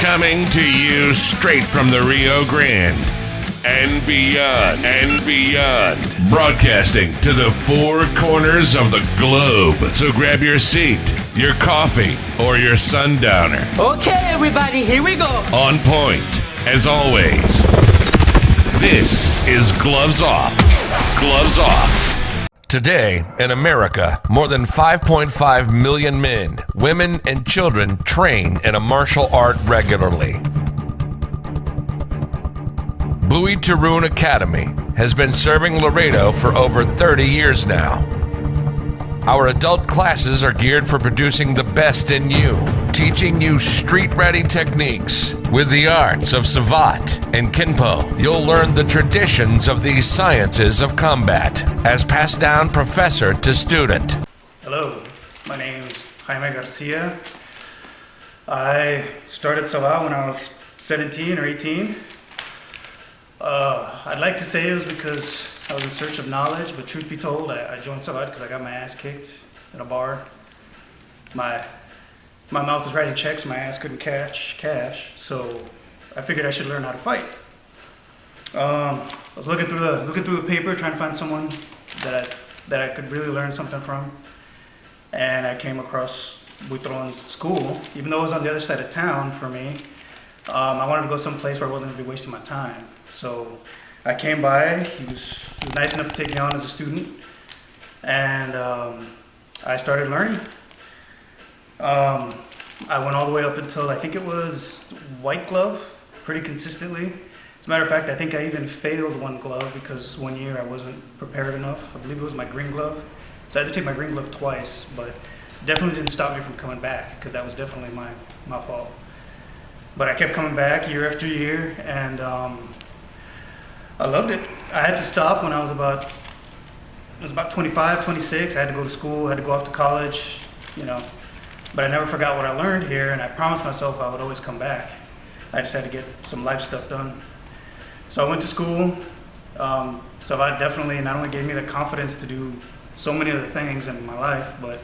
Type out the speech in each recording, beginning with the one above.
Coming to you straight from the Rio Grande and beyond. Broadcasting to the four corners of the globe. So grab your seat, your coffee, or your sundowner. Okay, everybody, here we go. On point, as always. This is Gloves Off. Gloves Off. Today, in America, more than 5.5 million men, women, and children train in a martial art regularly. Bowie Tyrone Academy has been serving Laredo for over 30 years now. Our adult classes are geared for producing the best in you, teaching you street-ready techniques. With the arts of Savate and Kinpo, you'll learn the traditions of these sciences of combat as passed down professor to student. Hello, my name is Jaime Garcia. I started Savate when I was 17 or 18. I'd like to say it was because I was in search of knowledge, but truth be told, I joined Savate because I got my ass kicked in a bar. My mouth was writing checks, my ass couldn't cash, so I figured I should learn how to fight. I was looking through the paper, trying to find someone that I could really learn something from, and I came across Buitrone's school. Even though it was on the other side of town for me, I wanted to go someplace where I wasn't going to be wasting my time. So I came by. He was nice enough to take me on as a student, and I started learning. I went all the way up until I think it was white glove, pretty consistently. As a matter of fact, I think I even failed one glove because one year I wasn't prepared enough. I believe it was my green glove. So I had to take my green glove twice, but definitely didn't stop me from coming back because that was definitely my fault. But I kept coming back year after year, and I loved it. I had to stop when I was about 25, 26. I had to go to school, I had to go off to college, but I never forgot what I learned here, and I promised myself I would always come back. I just had to get some life stuff done. So I went to school. So that definitely not only gave me the confidence to do so many other things in my life, but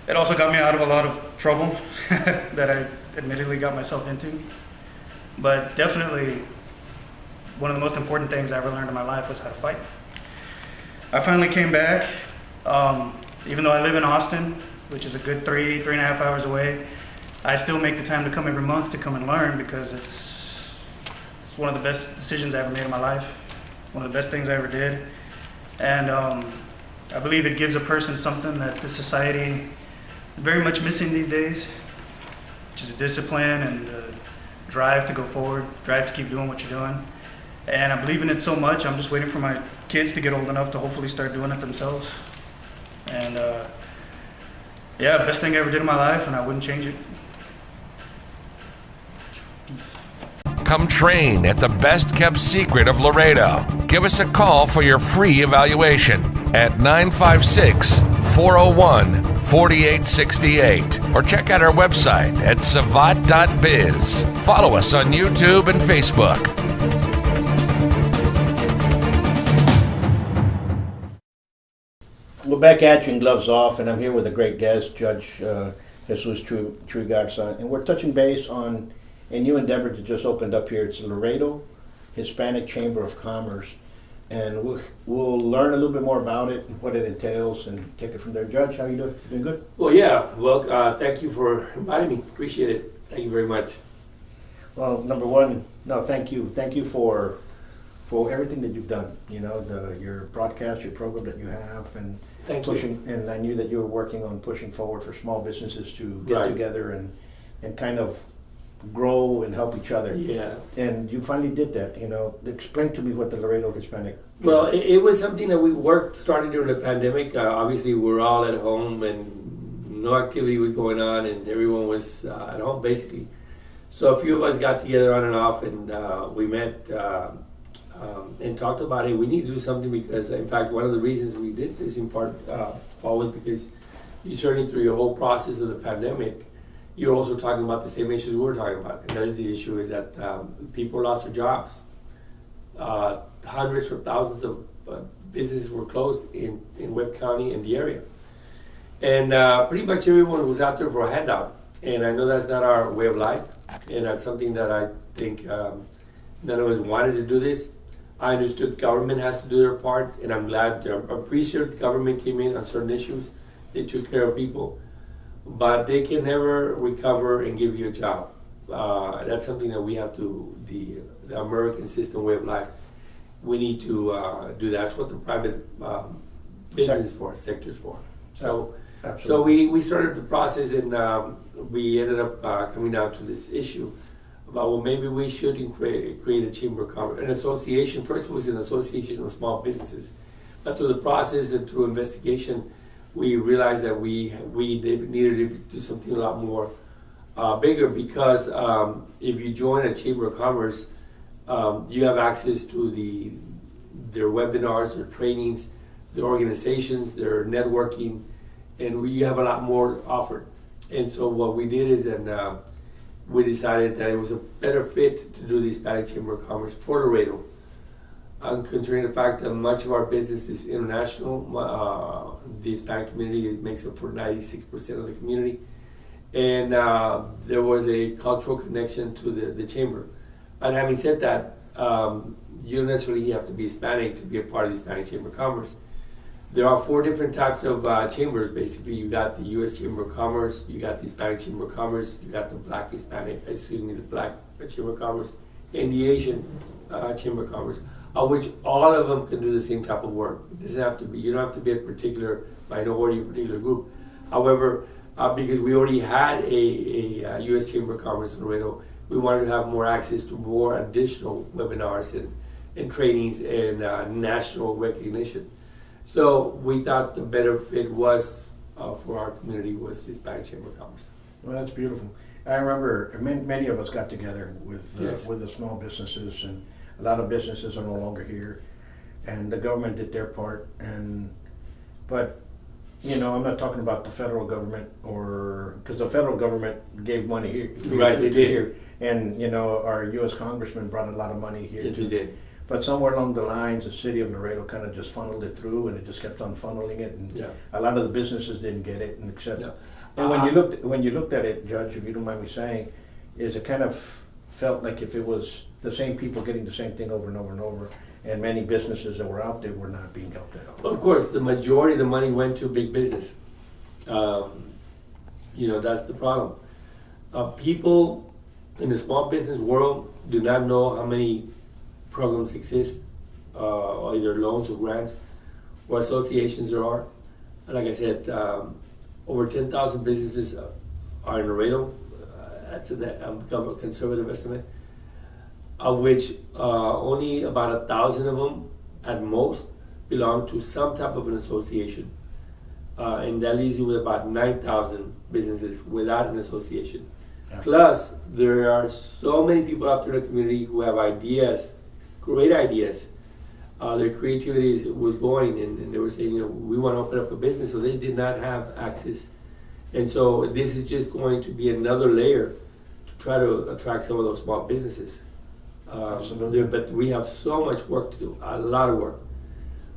it also got me out of a lot of trouble that I admittedly got myself into. But definitely one of the most important things I ever learned in my life was how to fight. I finally came back. Even though I live in Austin, which is a good 3.5 hours away, I still make the time to come every month to come and learn because it's one of the best decisions I ever made in my life, one of the best things I ever did. And I believe it gives a person something that the society is very much missing these days, which is a discipline and a drive to go forward, drive to keep doing what you're doing. And I believe in it so much, I'm just waiting for my kids to get old enough to hopefully start doing it themselves. And best thing I ever did in my life, and I wouldn't change it. Come train at the best kept secret of Laredo. Give us a call for your free evaluation at 956-401-4868 or check out our website at savate.biz. Follow us on YouTube and Facebook. We're back at you in Gloves Off, and I'm here with a great guest, Judge Jesus Trigarza, and we're touching base on a new endeavor that just opened up here. It's Laredo Hispanic Chamber of Commerce, and we'll learn a little bit more about it and what it entails and take it from there. Judge, how you doing? Doing good? Well, yeah. Well, thank you for inviting me. Appreciate it. Thank you very much. Well, number one, no, thank you. Thank you for everything that you've done. Your broadcast, your program that you have, and pushing. And I knew that you were working on pushing forward for small businesses to get together and kind of grow and help each other. Yeah. And you finally did that. Explain to me what the Laredo Hispanic. Well, it was something that we started during the pandemic. Obviously, we're all at home and no activity was going on, and everyone was at home basically. So a few of us got together on and off, and we met. And talked about it. We need to do something because, in fact, one of the reasons we did this in part, Paul, was because you certainly through your whole process of the pandemic, you're also talking about the same issues we were talking about. And that is the issue is that people lost their jobs. Hundreds or thousands of businesses were closed in Webb County and the area. And pretty much everyone was out there for a handout. And I know that's not our way of life, and that's something that I think none of us wanted to do this. I understood government has to do their part, and I'm glad, I'm pretty sure the government came in on certain issues. They took care of people, but they can never recover and give you a job. That's something that we have to, the American system way of life, we need to do that. That's what the private business for, sector's for. So, we started the process, and we ended up coming down to this issue about, well, maybe we should create a chamber of commerce, an association. First it was an association of small businesses, but through the process and through investigation, we realized that we needed to do something a lot more bigger, because if you join a chamber of commerce, you have access to their webinars, their trainings, their organizations, their networking, and you have a lot more offered. And so what we did is, we decided that it was a better fit to do the Hispanic Chamber of Commerce for Laredo. Considering the fact that much of our business is international, the Hispanic community makes up for 96% of the community, and there was a cultural connection to the chamber. But having said that, you don't necessarily have to be Hispanic to be a part of the Hispanic Chamber of Commerce. There are 4 different types of chambers, basically. You got the U.S. Chamber of Commerce, you got the Hispanic Chamber of Commerce, you got the Black Chamber of Commerce, and the Asian Chamber of Commerce, of which all of them can do the same type of work. It doesn't have to be, you don't have to be a particular minority, a particular group. However, because we already had a U.S. Chamber of Commerce in Laredo, we wanted to have more access to more additional webinars and trainings and national recognition. So we thought the better fit was for our community was the Hispanic Chamber of Commerce. Well, that's beautiful. I remember many of us got together with the small businesses, and a lot of businesses are no longer here, and the government did their part. But you know, I'm not talking about the federal government, or because the federal government gave money here, Right, they did. here, and you know, our U.S. congressman brought a lot of money here. Yes, too. we did. But somewhere along the lines, the city of Laredo kind of just funneled it through, and it just kept on funneling it, and Yeah. a lot of the businesses didn't get it, and except. Yeah. And when you looked at it, Judge, if you don't mind me saying, is it kind of felt like if it was the same people getting the same thing over and over and over, and many businesses that were out there were not being helped at all. Of course, the majority of the money went to big business. You know, that's the problem. People in the small business world do not know how many programs exist, either loans or grants or associations there are. Like I said, over 10,000 businesses are in Laredo. That's a conservative estimate, of which only about 1,000 of them at most belong to some type of an association. And that leaves you with about 9,000 businesses without an association. Yeah. Plus, there are so many people out there in the community who have ideas, great ideas. Their creativity was going, and they were saying, you know, we want to open up a business, so they did not have access. And so this is just going to be another layer to try to attract some of those small businesses. Absolutely. But we have so much work to do, a lot of work.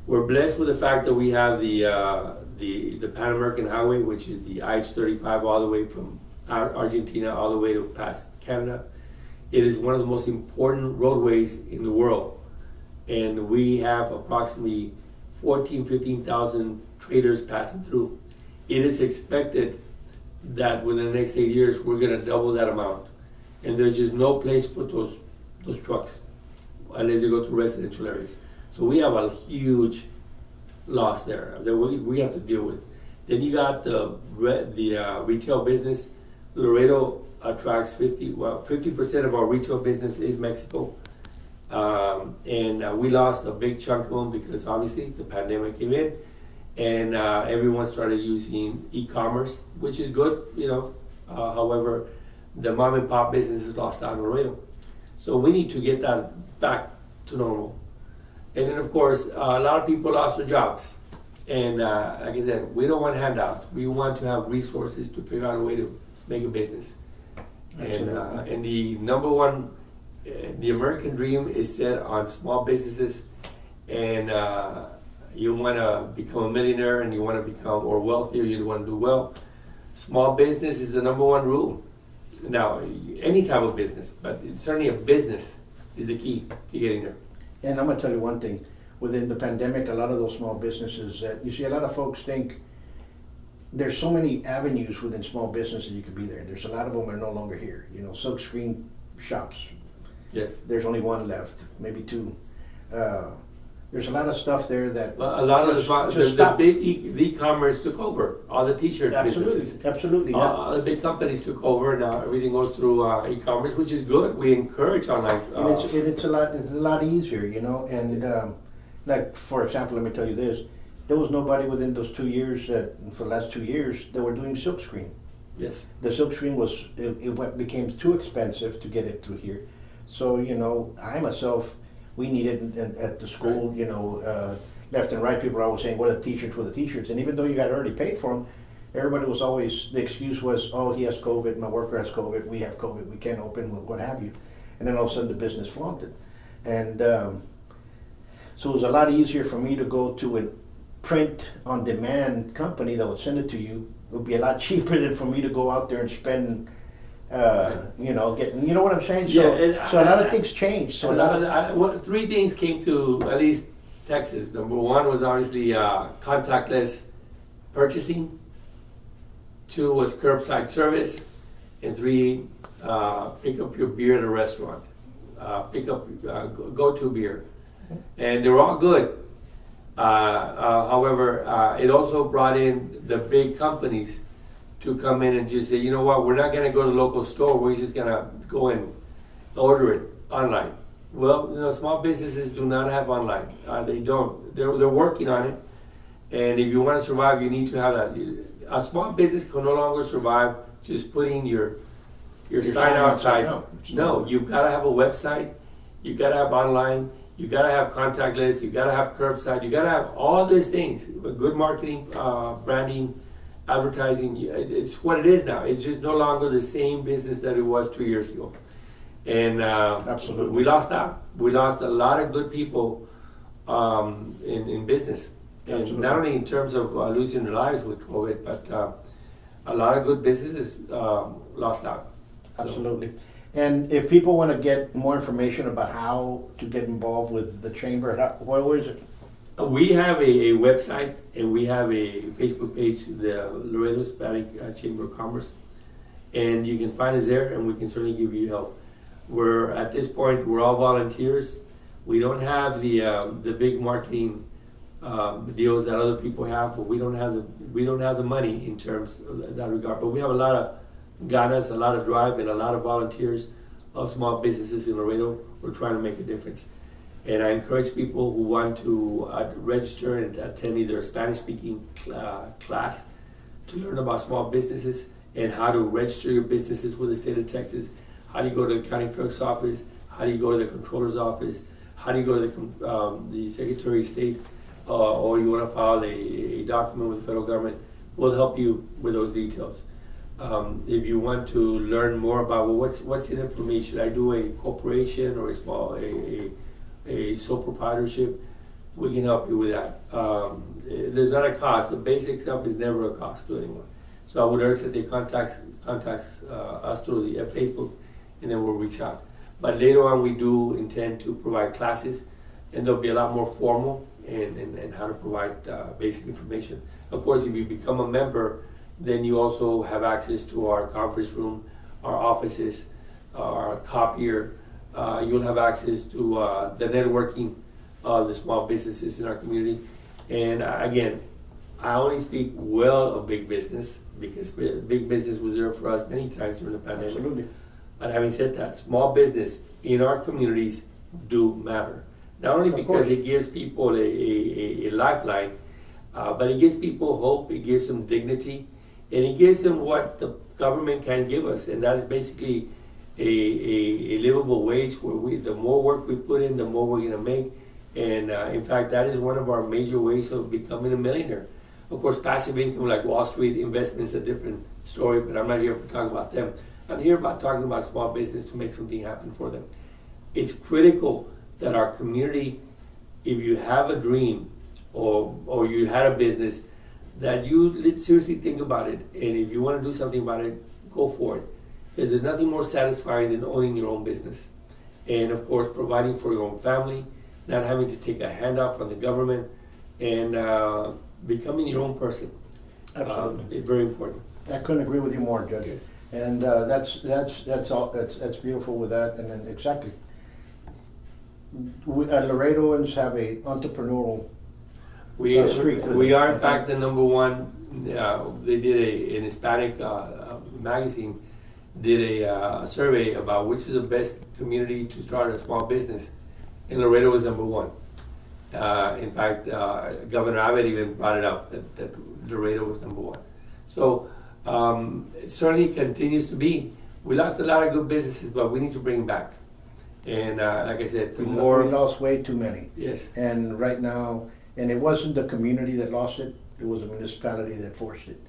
We're blessed with the fact that we have the Pan American Highway, which is the IH-35 all the way from Argentina all the way to past Canada. It is one of the most important roadways in the world. And we have approximately 15,000 traders passing through. It is expected that within the next 8 years, we're gonna double that amount. And there's just no place to put those trucks unless they go to residential areas. So we have a huge loss there that we have to deal with. Then you got the retail business. Laredo attracts 50% of our retail business is Mexico. And we lost a big chunk of them because obviously the pandemic came in, and everyone started using e-commerce, which is good, you know. However, the mom and pop businesses lost out in Laredo. So we need to get that back to normal. And then of course, a lot of people lost their jobs. And like I said, we don't want handouts. We want to have resources to figure out a way to make a business. And the number one, the American dream is set on small businesses, and you want to become a millionaire, and you want to become or wealthier, you want to do well. Small business is the number one rule. Now, any type of business, but certainly a business is the key to getting there. And I'm gonna tell you one thing, within the pandemic, a lot of those small businesses that, you see, a lot of folks think there's so many avenues within small business that you could be there. There's a lot of them are no longer here. You know, silk screen shops, Yes. there's only one left, maybe two. There's a lot of stuff there that. But a lot of just the stopped. big e-commerce took over. All the t-shirt businesses. Absolutely, absolutely, yeah. All the big companies took over. Now everything goes through e-commerce, which is good. We encourage online. And it's a lot easier, you know, and like, for example, let me tell you this, there was nobody within those 2 years that, for the last 2 years, that were doing silkscreen. Yes. The silkscreen became too expensive to get it through here. So, you know, I myself, we needed at the school, you know, left and right, people were always saying, what are the t-shirts? And even though you had already paid for them, everybody was always, the excuse was, oh, he has COVID, my worker has COVID, we have COVID, we can't open, what have you. And then all of a sudden the business flaunted. And so it was a lot easier for me to go to a print-on-demand company that would send it to you. It would be a lot cheaper than for me to go out there and spend, you know, you know what I'm saying? So, Yeah, so a lot of things changed. So a lot of, three things came to at least Texas. Number one was obviously contactless purchasing. Two was curbside service, and three, pick up your beer at a restaurant. Go-to beer, and they were all good. However, it also brought in the big companies to come in and just say, you know what, we're not going to go to the local store. We're just going to go and order it online. Well, you know, small businesses do not have online. They don't. They're working on it. And if you want to survive, you need to have that. A small business can no longer survive just putting your sign outside. No, you've got to have a website. You've got to have online. You gotta have contactless, you gotta have curbside, you gotta have all these things. Good marketing, branding, advertising, it's what it is now. It's just no longer the same business that it was 2 years ago. And Absolutely. we lost out. We lost a lot of good people in business. And Absolutely. not only in terms of losing their lives with COVID, but a lot of good businesses lost out. So, Absolutely. And if people want to get more information about how to get involved with the chamber, where is it? we have a website and we have a Facebook page, the Laredo Hispanic Chamber of Commerce, and you can find us there, and we can certainly give you help. We're at this point, we're all volunteers. We don't have the big marketing deals that other people have, but we don't have the money in terms of that regard. But we have a lot of ganas, a lot of drive, and a lot of volunteers of small businesses in Laredo. We're trying to make a difference. And I encourage people who want to register and attend either a Spanish-speaking class to learn about small businesses and how to register your businesses with the state of Texas. How do you go to the county clerk's office? How do you go to the controller's office? How do you go to the Secretary of State? Or you want to file a document with the federal government? We'll help you with those details. If you want to learn more about what's in it for me, should I do a corporation or a sole proprietorship? We can help you with that. There's not a cost. The basic stuff is never a cost to anyone. So I would urge that they contacts us through the Facebook, and then we'll reach out. But later on, we do intend to provide classes, and they'll be a lot more formal and how to provide basic information. Of course, if you become a member, then you also have access to our conference room, our offices, our copier. You'll have access to the networking of the small businesses in our community. And again, I only speak well of big business because big business was there for us many times during the pandemic. Absolutely. But having said that, small business in our communities do matter. Not only because it gives people a lifeline, but it gives people hope, it gives them dignity, and it gives them what the government can give us, and that is basically a livable wage where the more work we put in, the more we're going to make. And in fact, that is one of our major ways of becoming a millionaire. Of course, passive income like Wall Street investments is a different story, but I'm not here to talk about them. I'm here about talking about small business to make something happen for them. It's critical that our community, if you have a dream or you had a business, that you seriously think about it, and if you want to do something about it, go for it. Because there's nothing more satisfying than owning your own business. And of course, providing for your own family, not having to take a handout from the government, and becoming your own person. Absolutely. It's very important. I couldn't agree with you more, Judge. Yes. And that's all. That's beautiful with that. And then exactly, Laredoans have a entrepreneurial. We streak with we it. are in fact the number one. They did an Hispanic magazine did a survey about which is the best community to start a small business, and Laredo was number one. In fact, Governor Abbott even brought it up that Laredo was number one. So it certainly continues to be. We lost a lot of good businesses, but we need to bring them back. And like I said, the We more lost way too many. yes, And right now, and it wasn't the community that lost it, it was the municipality that forced it.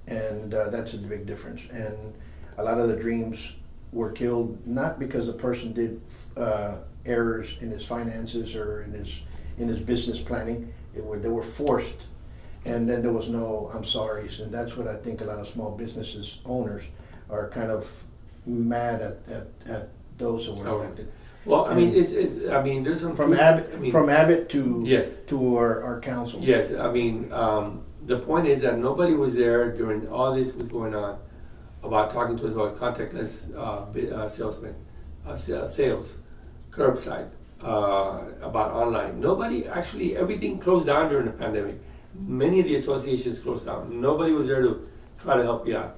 And that's a big difference. And a lot of the dreams were killed, not because the person did errors in his finances or in his business planning. They were forced. And then there was no I'm sorry's. And that's what I think a lot of small businesses owners are kind of mad at those who were Oh. elected. well, I mean, it's I mean, there's some From food- Abbott to Yes. to our council. Yes, I mean, the point is that nobody was there during all this was going on about talking to us about contactless salesmen, sales, curbside, about online. Nobody, actually, everything closed down during the pandemic. Many of the associations closed down. Nobody was there to try to help you out.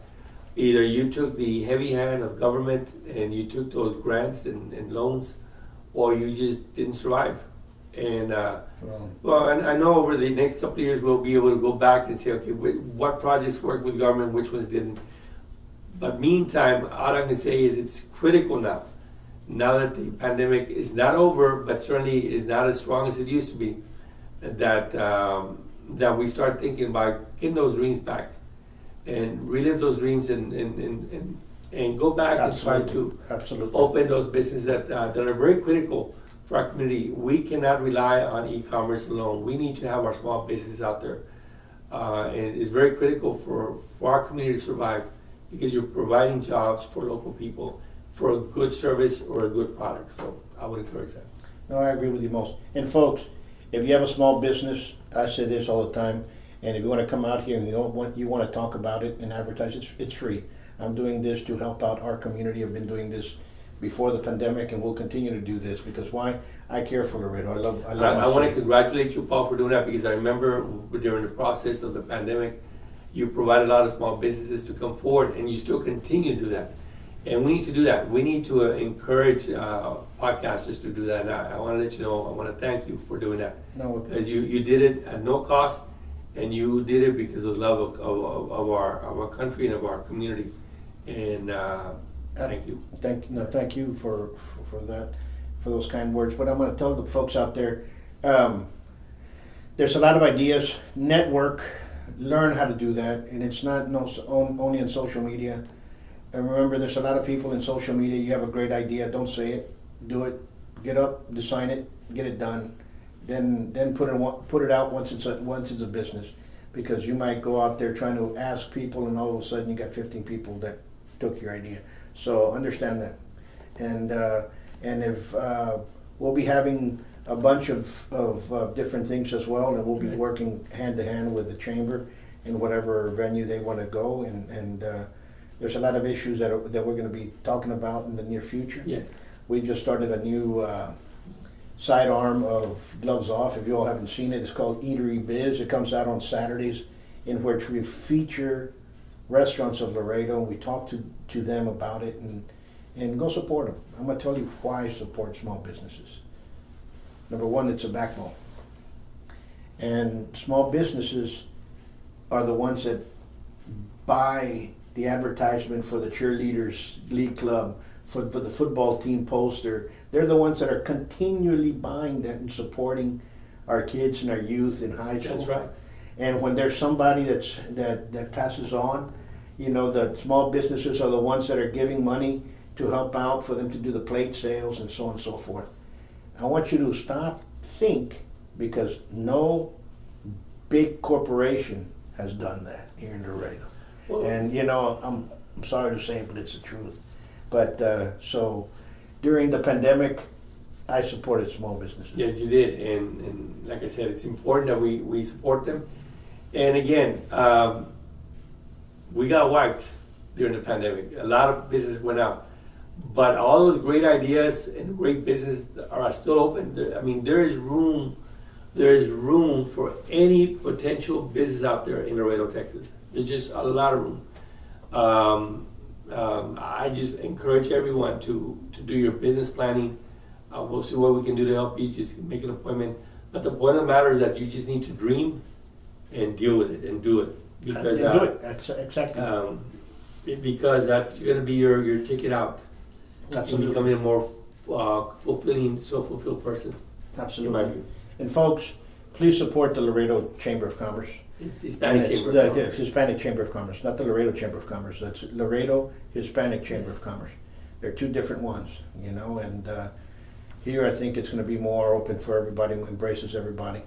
Either you took the heavy hand of government and you took those grants and loans, or you just didn't survive. And well, and I know over the next couple of years we'll be able to go back and say, okay, what projects worked with government, which ones didn't. But meantime, all I can say is it's critical now. Now that the pandemic is not over, but certainly is not as strong as it used to be, that that we start thinking about getting those dreams back and relive those dreams and go back and try to Absolutely. open those businesses that are very critical for our community. We cannot rely on e-commerce alone. We need to have our small businesses out there. And it's very critical for our community to survive because you're providing jobs for local people for a good service or a good product. So I would encourage that. No, I agree with you most. And folks, if you have a small business, I say this all the time, and if you want to come out here and you want to talk about it and advertise, it's free. I'm doing this to help out our community. I've been doing this before the pandemic, and we'll continue to do this because why? I care for Laredo. I love. I want to congratulate you, Paul, for doing that because I remember during the process of the pandemic, you provided a lot of small businesses to come forward, and you still continue to do that. And we need to do that. We need to encourage podcasters to do that. And I want to let you know, I want to thank you for doing that. No, Because you did it at no cost, and you did it because of love of our country and of our community. And thank you. Thank you for that, for those kind words. But I'm going to tell the folks out there, there's a lot of ideas. Network, learn how to do that, and it's not only on social media. And remember, there's a lot of people in social media. You have a great idea, don't say it, do it. Get up, design it, get it done. Then put it out once it's a business, because you might go out there trying to ask people, and all of a sudden you got 15 people that took your idea. So understand that, and if we'll be having a bunch of different things as well, and we'll be working hand to hand with the chamber in whatever venue they want to go, and there's a lot of issues that we're going to be talking about in the near future. Yes. We just started a new sidearm of Gloves Off. If you all haven't seen it, it's called Eatery Biz. It comes out on Saturdays, in which we feature restaurants of Laredo. We talk to them about it and go support them. I'm going to tell you why I support small businesses. Number one, it's a backbone. And small businesses are the ones that buy the advertisement for the cheerleaders league club, for the football team poster. They're the ones that are continually buying that and supporting our kids and our youth in high school. That's right. And when there's somebody that passes on, the small businesses are the ones that are giving money to help out for them to do the plate sales and so on and so forth. I want you to think, because no big corporation has done that here in Laredo. Well, And you know, I'm sorry to say it, but it's the truth. But so during the pandemic, I supported small businesses. yes, you did, and like I said, it's important that we support them. And again, we got wiped during the pandemic. A lot of business went out, but all those great ideas and great business are still open. I mean, there is room for any potential business out there in Laredo, Texas. There's just a lot of room. I just encourage everyone to do your business planning. We'll see what we can do to help you. Just make an appointment. But the point of the matter is that you just need to dream and deal with it and do it. Because And do it. Exactly. because that's going to be your ticket out to Absolutely. becoming a more fulfilled person. In my Absolutely. view, And folks, please support the Laredo Chamber of Commerce. it's And Hispanic it's Chamber. the of Commerce. Hispanic Chamber of Commerce, not the Laredo Chamber of Commerce. That's Laredo Hispanic Chamber of Commerce. They're two different ones, you know, and here I think it's going to be more open for everybody, embraces everybody.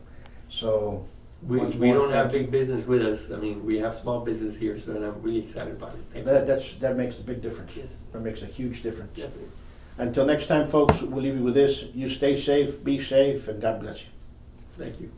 So We once we more, don't have thank you. big business with us. I mean, we have small business here, so and I'm really excited about it. Thank you. That makes a big difference. Yes, That makes a huge difference. definitely. Until next time, folks, we'll leave you with this. You stay safe, be safe, and God bless you. Thank you.